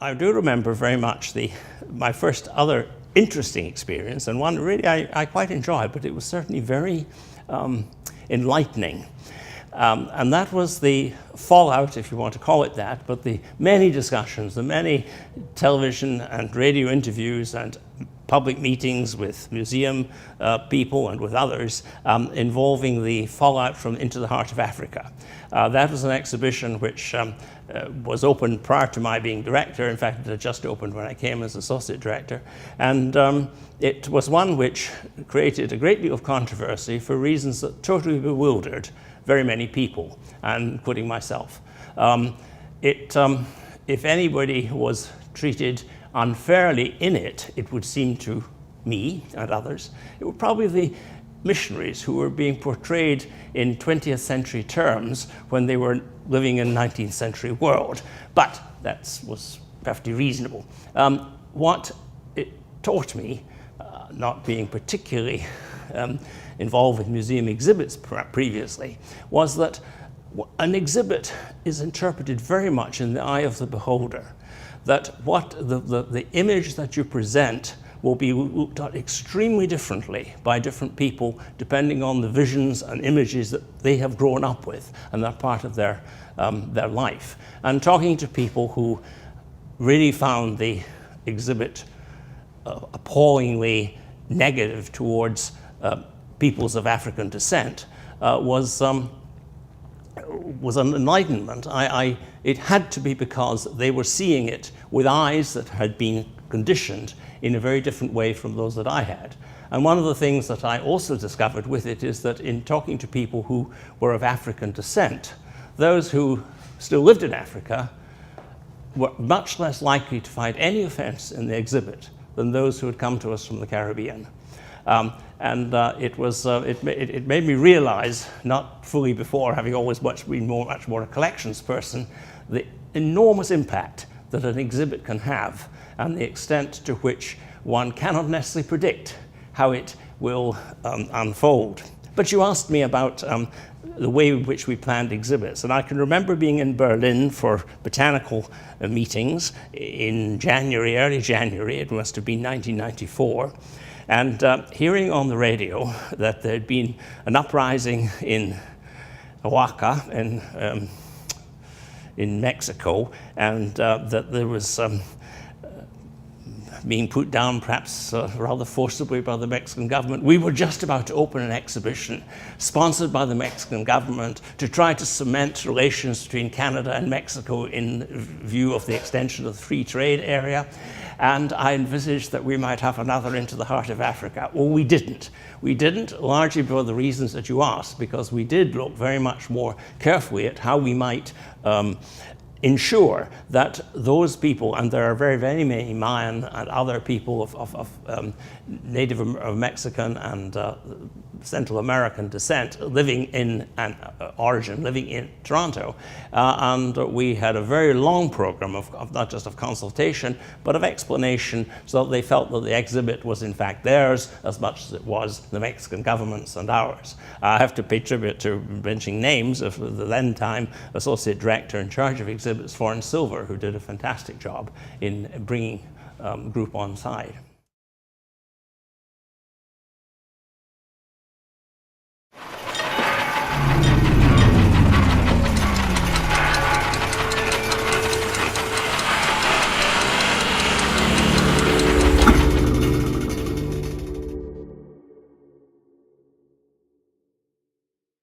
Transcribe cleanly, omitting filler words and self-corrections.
I do remember very much my first other interesting experience, and one really I quite enjoyed, but it was certainly very enlightening. And that was the fallout, if you want to call it that, but the many discussions, the many television and radio interviews and public meetings with museum people and with others involving the fallout from Into the Heart of Africa. That was an exhibition which was opened prior to my being director. In fact, it had just opened when I came as associate director. And it was one which created a great deal of controversy for reasons that totally bewildered very many people, including myself. If anybody was treated unfairly in it, it would seem to me and others, it were probably the missionaries who were being portrayed in 20th century terms when they were living in 19th century world. But that was perfectly reasonable. What it taught me, not being particularly involved with museum exhibits previously, was that an exhibit is interpreted very much in the eye of the beholder. That what the image that you present will be looked at extremely differently by different people depending on the visions and images that they have grown up with and they're part of their life. And talking to people who really found the exhibit appallingly negative towards peoples of African descent was an enlightenment. It had to be because they were seeing it with eyes that had been conditioned in a very different way from those that I had. And one of the things that I also discovered with it is that in talking to people who were of African descent, those who still lived in Africa were much less likely to find any offense in the exhibit than those who had come to us from the Caribbean. It made me realize, not fully before, having always been much more a collections person, the enormous impact that an exhibit can have and the extent to which one cannot necessarily predict how it will unfold. But you asked me about the way in which we planned exhibits, and I can remember being in Berlin for botanical meetings in January, early January, it must have been 1994, and hearing on the radio that there had been an uprising in Oaxaca in Mexico, and that there was being put down perhaps rather forcibly by the Mexican government. We were just about to open an exhibition sponsored by the Mexican government to try to cement relations between Canada and Mexico in view of the extension of the free trade area. And I envisaged that we might have another Into the Heart of Africa. Well, we didn't. We didn't, largely for the reasons that you asked, because we did look very much more carefully at how we might ensure that those people, and there are very, very many Mayan and other people of Native Mexican and Central American descent living in living in Toronto. And we had a very long program of not just of consultation, but of explanation, so that they felt that the exhibit was in fact theirs as much as it was the Mexican government's and ours. I have to pay tribute to mentioning names of the then time associate director in charge of exhibits, Florence Silver, who did a fantastic job in bringing the group on side.